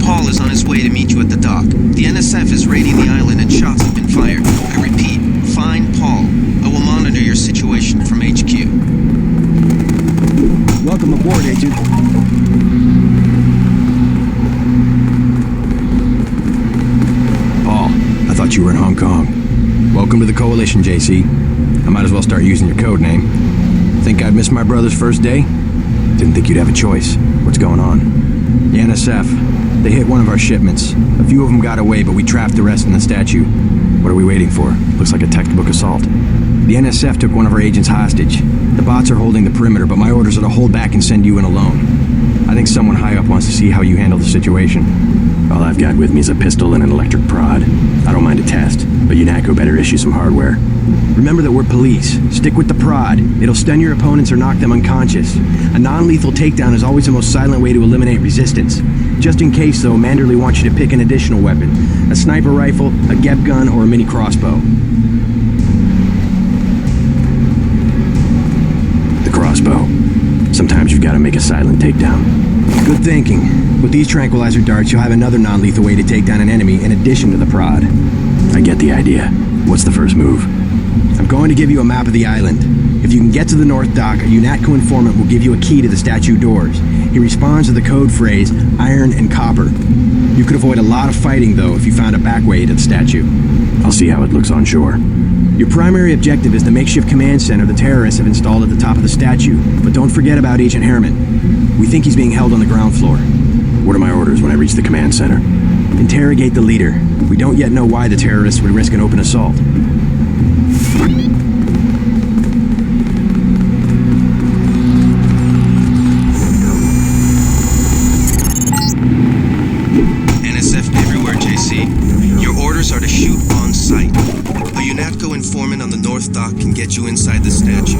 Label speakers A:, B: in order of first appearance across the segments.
A: Paul is on his way to meet you at the dock. The NSF is raiding the island and shots have been fired. I repeat, find Paul. I will monitor your situation from HQ.
B: Welcome aboard, Agent. Paul, I thought you were in Hong Kong. Welcome to the Coalition, JC. I might as well start using your code name. Think I'd missed my brother's first day? Didn't think you'd have a choice. What's going on? The NSF. They hit one of our shipments. A few of them got away, but we trapped the rest in the statue. What are we waiting for? Looks like a textbook assault. The NSF took one of our agents hostage. The bots are holding the perimeter, but my orders are to hold back and send you in alone. I think someone high up wants to see how you handle the situation. All I've got with me is a pistol and an electric prod. I don't mind a test, but UNATCO better issue some hardware. Remember that we're police. Stick with the prod. It'll stun your opponents or knock them unconscious. A non-lethal takedown is always the most silent way to eliminate resistance. Just in case, though, Manderley wants you to pick an additional weapon. A sniper rifle, a GEP gun, or a mini crossbow. The crossbow. Sometimes you've got to make a silent takedown. Good thinking. With these tranquilizer darts, you'll have another non-lethal way to take down an enemy in addition to the prod. I get the idea. What's the first move? I'm going to give you a map of the island. If you can get to the North Dock, a UNATCO informant will give you a key to the statue doors. He responds to the code phrase, iron and copper. You could avoid a lot of fighting, though, if you found a back way to the statue. I'll see how it looks on shore. Your primary objective is the makeshift command center the terrorists have installed at the top of the statue. But don't forget about Agent Harriman. We think he's being held on the ground floor. What are my orders when I reach the command center? Interrogate the leader. We don't yet know why the terrorists would risk an open assault.
A: NSF everywhere, JC. Your orders are to shoot on sight. A UNATCO informant on the North Dock can get you inside the statue.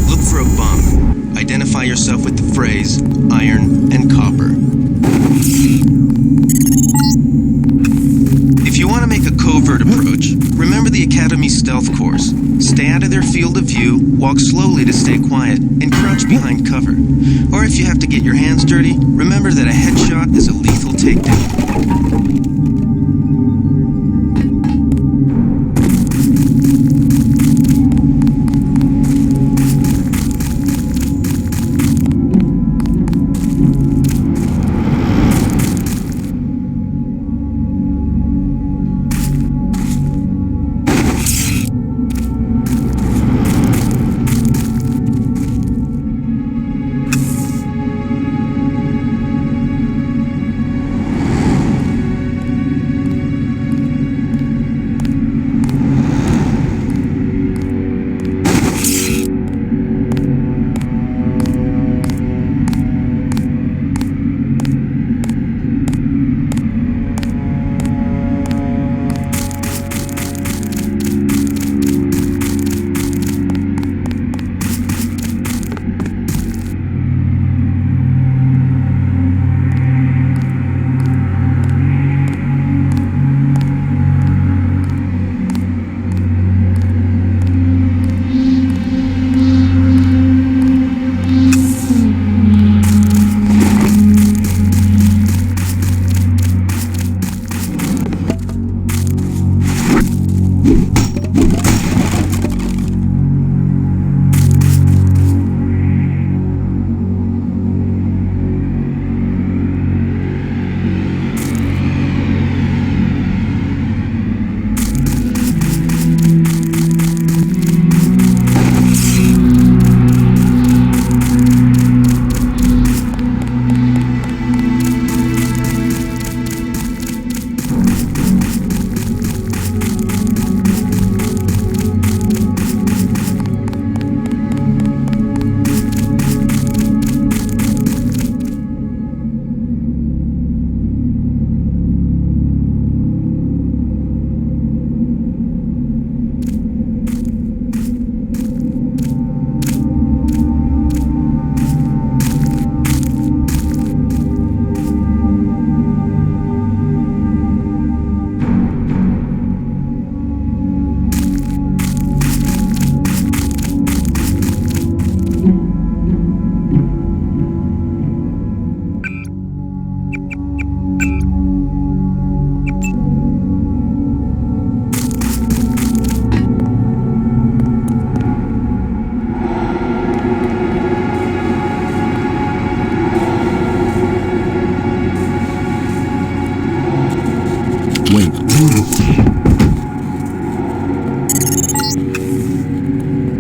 A: Look for a bomb. Identify yourself with the phrase, iron and copper. If you want to make a covert approach, remember the Academy stealth course. Stay out of their field of view, walk slowly to stay quiet, and crouch behind cover. Or if you have to get your hands dirty, remember that a headshot is a lethal takedown.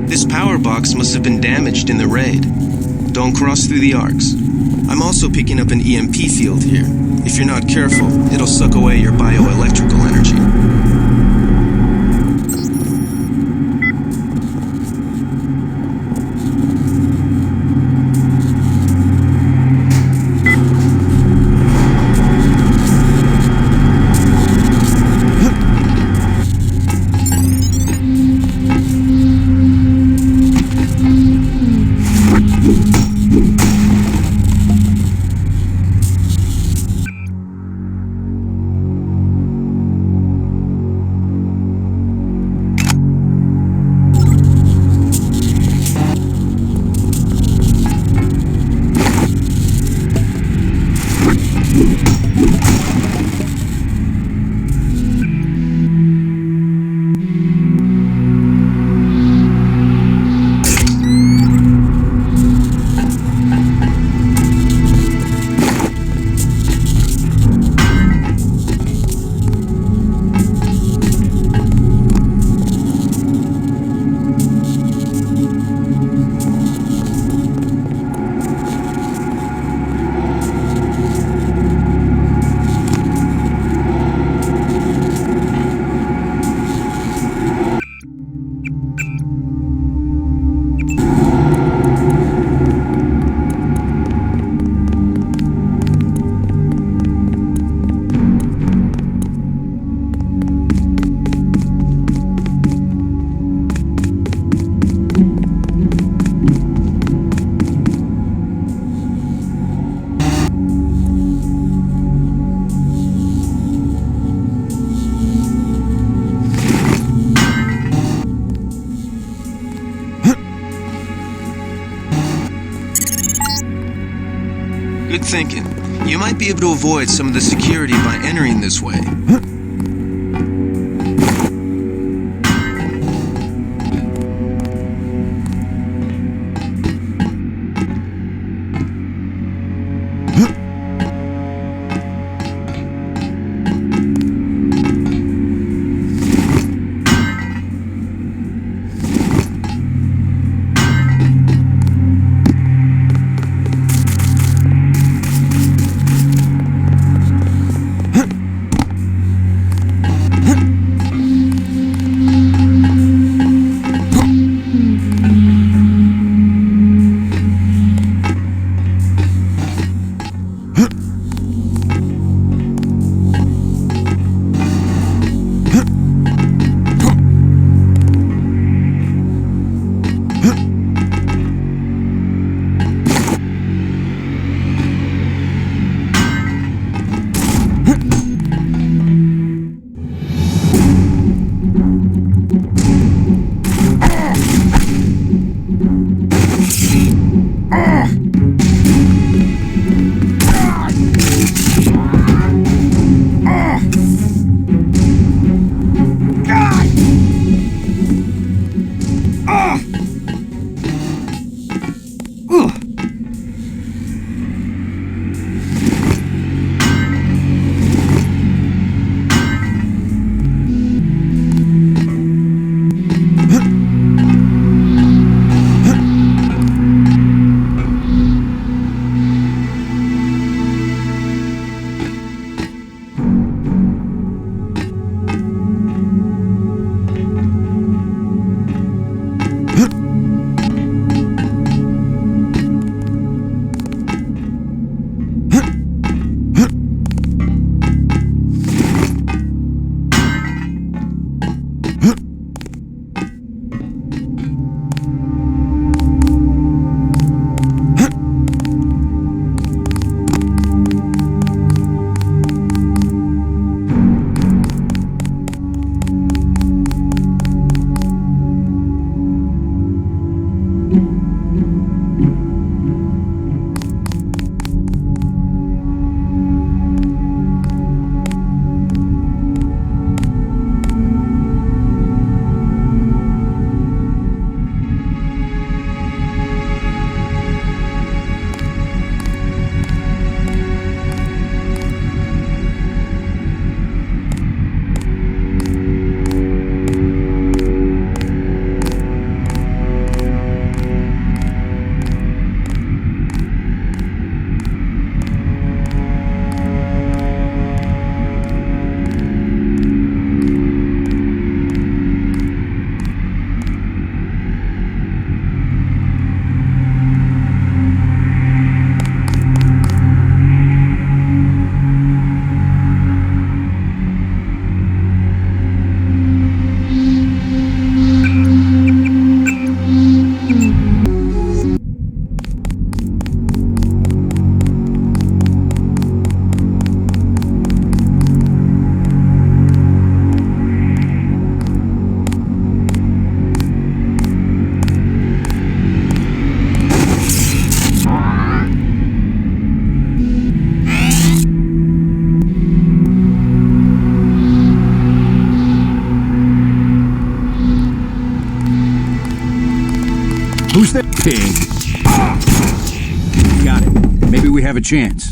A: This power box must have been damaged in the raid. Don't cross through the arcs. I'm also picking up an EMP field here. If you're not careful, it'll suck away your bioelectrical energy. Good thinking. You might be able to avoid some of the security by entering this way.
C: Who's that pig? Got it. Maybe we have a chance.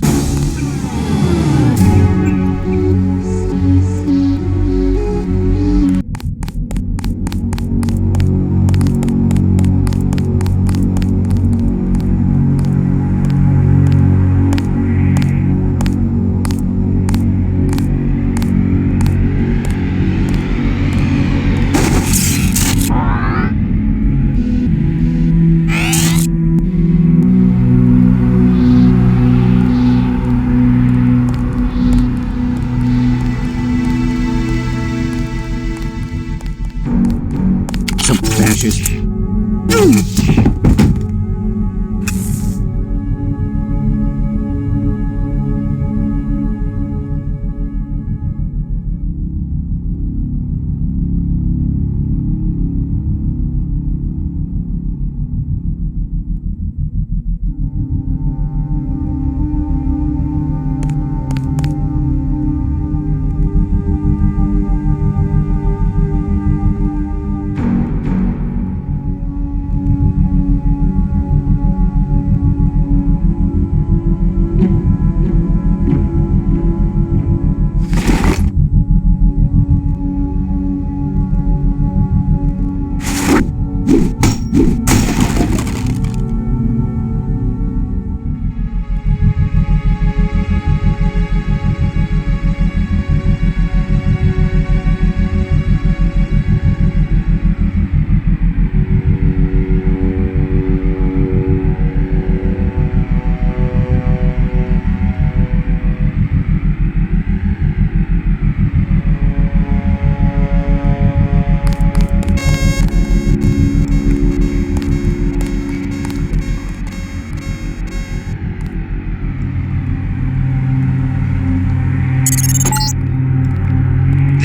C: Fascist.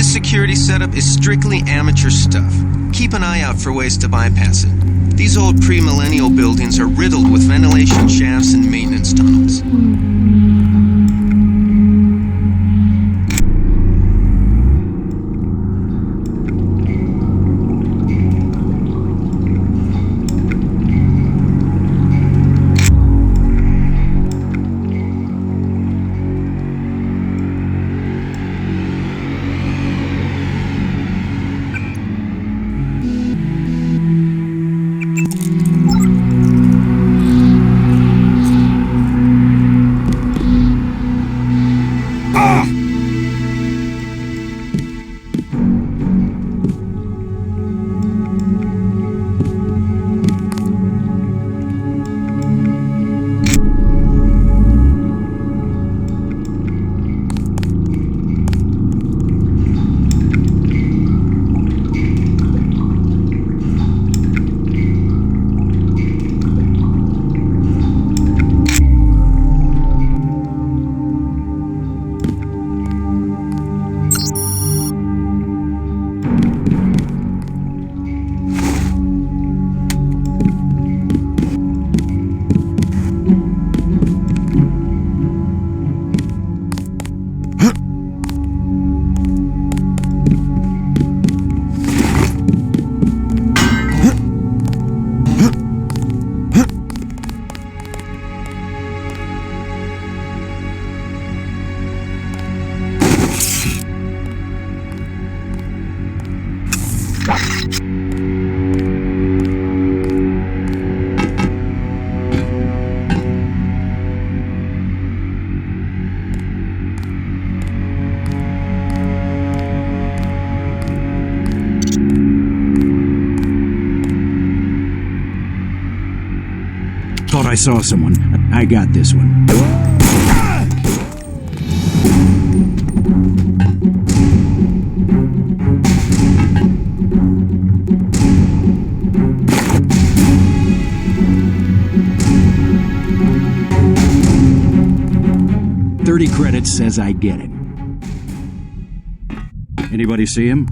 A: Security setup is strictly amateur stuff. Keep an eye out for ways to bypass it. These old pre-millennial buildings are riddled with ventilation shafts and maintenance tunnels.
C: Thought I saw someone. I got this one. $30 credits says I get it. Anybody see him?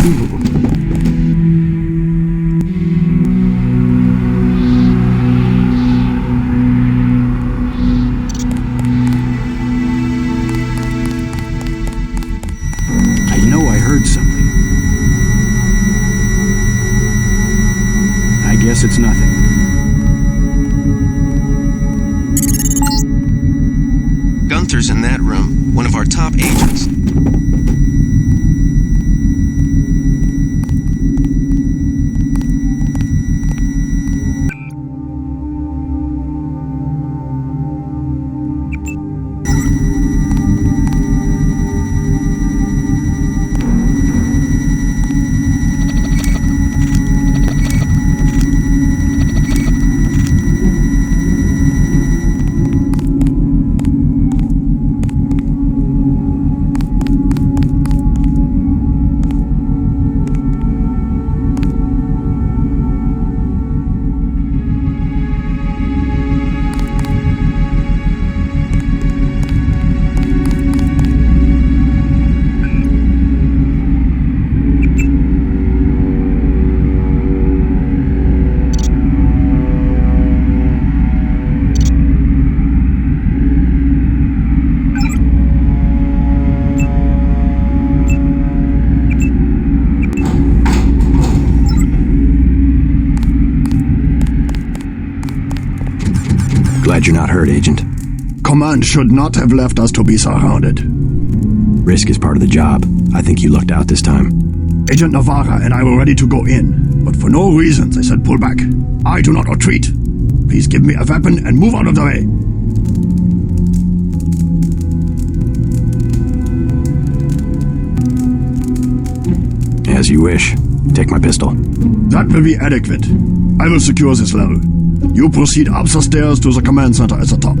C: I know I heard something. I guess it's nothing.
A: Gunther's in that room, one of our top agents.
B: Glad you're not hurt, Agent.
D: Command should not have left us to be surrounded.
B: Risk is part of the job. I think you lucked out this time.
D: Agent Navarra and I were ready to go in, but for no reason they said pull back. I do not retreat. Please give me a weapon and move out of the way.
B: As you wish. Take my pistol.
D: That will be adequate. I will secure this level. You proceed up the stairs to the command center at the top.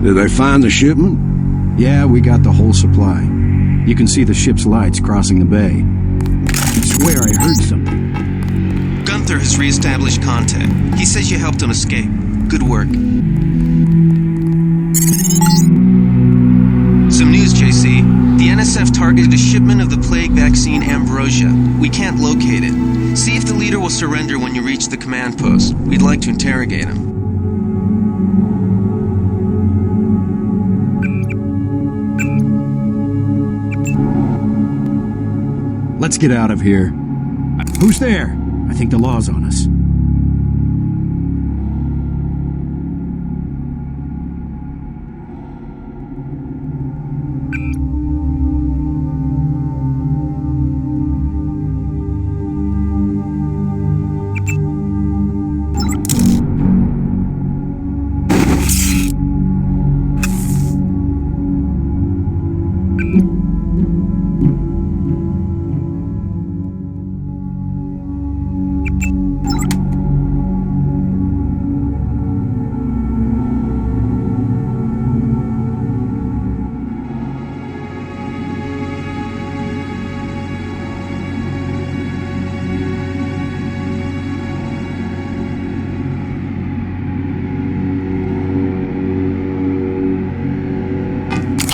E: Did they find the shipment?
C: Yeah, we got the whole supply. You can see the ship's lights crossing the bay. I swear I heard something.
A: Gunther has reestablished contact. He says you helped him escape. Good work. Some news, JC. The NSF targeted a shipment of the plague vaccine Ambrosia. We can't locate it. See if the leader will surrender when you reach the command post. We'd like to interrogate him.
C: Let's get out of here. Who's there? I think the law's on us.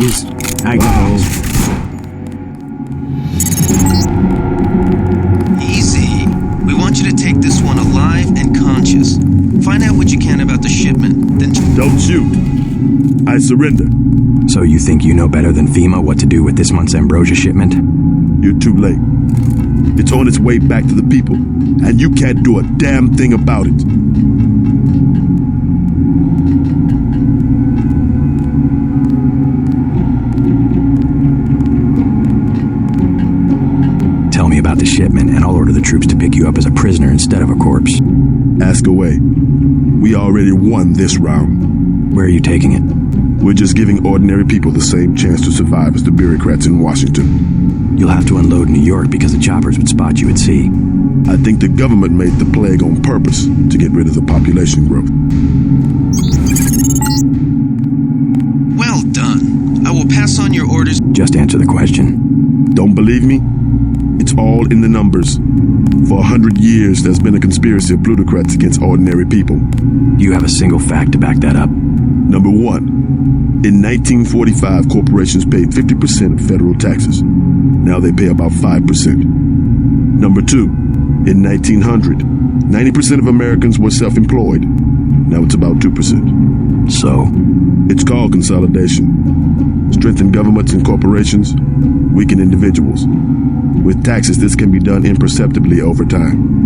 C: is... I know.
A: Easy. We want you to take this one alive and conscious. Find out what you can about the shipment, then...
D: Don't shoot. I surrender.
B: So you think you know better than FEMA what to do with this month's ambrosia shipment?
D: You're too late. It's on its way back to the people, and you can't do a damn thing about it.
B: Tell me about the shipment, and I'll order the troops to pick you up as a prisoner instead of a corpse.
D: Ask away. We already won this round.
B: Where are you taking it?
D: We're just giving ordinary people the same chance to survive as the bureaucrats in Washington.
B: You'll have to unload in New York because the choppers would spot you at sea.
D: I think the government made the plague on purpose to get rid of the population growth.
A: Well done. I will pass on your orders.
B: Just answer the question.
D: Don't believe me? It's all in the numbers. For 100 years, there's been a conspiracy of plutocrats against ordinary people.
B: Do you have a single fact to back that up?
D: Number one, in 1945, corporations paid 50% of federal taxes. Now they pay about 5%. Number two, in 1900, 90% of Americans were self-employed. Now it's about 2%.
B: So?
D: It's called consolidation. Strengthen governments and corporations, weaken individuals. With taxes, this can be done imperceptibly over time.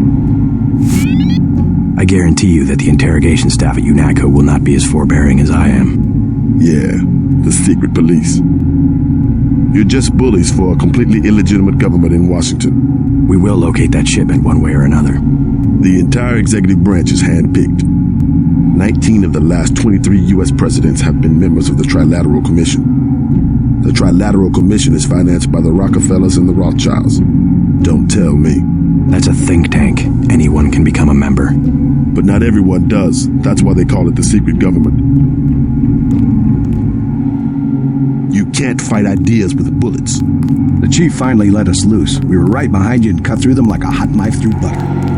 B: I guarantee you that the interrogation staff at UNACO will not be as forbearing as I am.
D: Yeah, the secret police. You're just bullies for a completely illegitimate government in Washington.
B: We will locate that shipment one way or another.
D: The entire executive branch is handpicked. 19 of the last 23 U.S. presidents have been members of the Trilateral Commission. The Trilateral Commission is financed by the Rockefellers and the Rothschilds. Don't tell me.
B: That's a think tank. Anyone can become a member.
D: But not everyone does. That's why they call it the secret government. You can't fight ideas with bullets.
C: The chief finally let us loose. We were right behind you and cut through them like a hot knife through butter.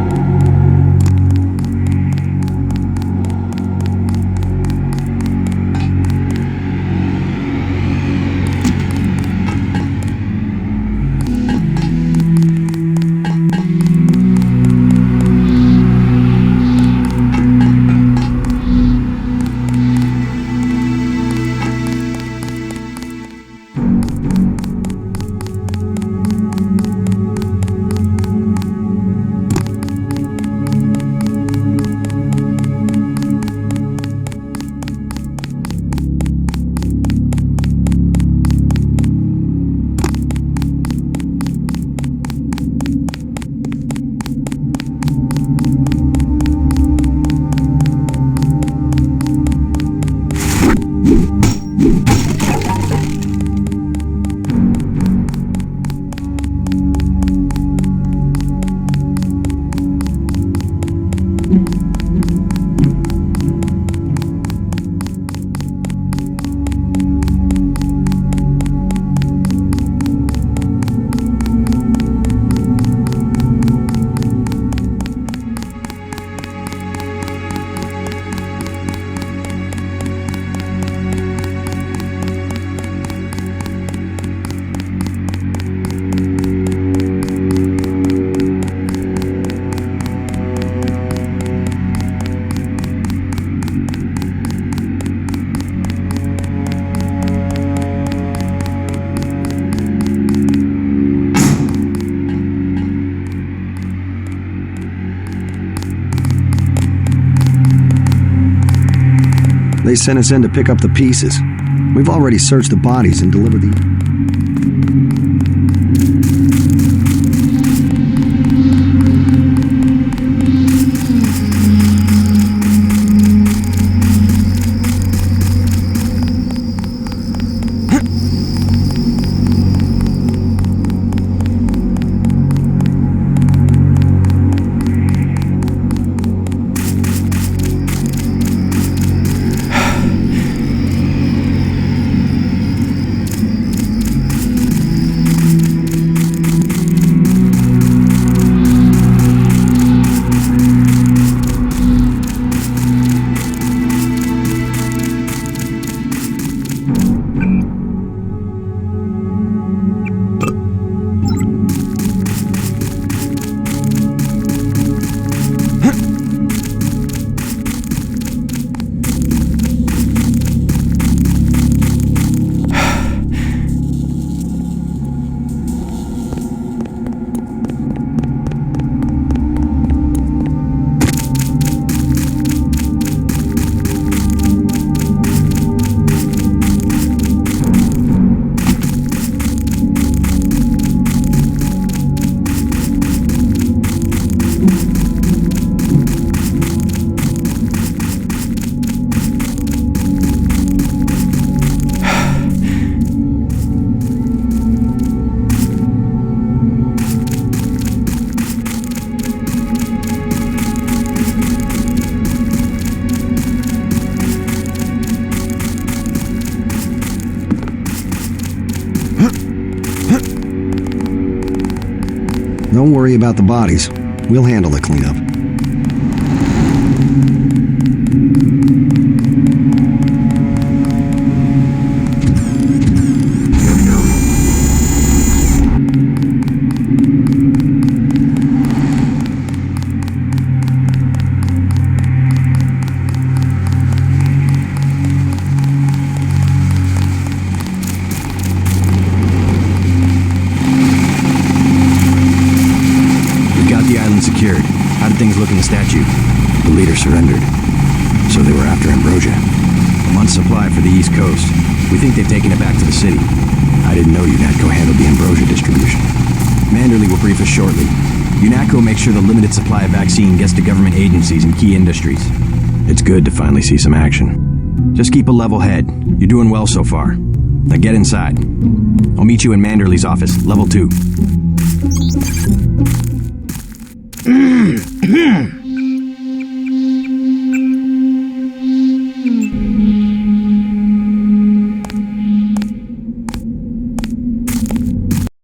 C: They sent us in to pick up the pieces. We've already searched the bodies and delivered the...
F: Don't worry about the bodies. We'll handle the cleanup.
B: Secured. How did things look in the statue? The leader surrendered. So they were after Ambrosia. A month's supply for the East Coast. We think they've taken it back to the city. I didn't know UNATCO handled the Ambrosia distribution. Manderley will brief us shortly. UNATCO makes sure the limited supply of vaccine gets to government agencies and key industries. It's good to finally see some action. Just keep a level head. You're doing well so far. Now get inside. I'll meet you in Manderley's office, level 2.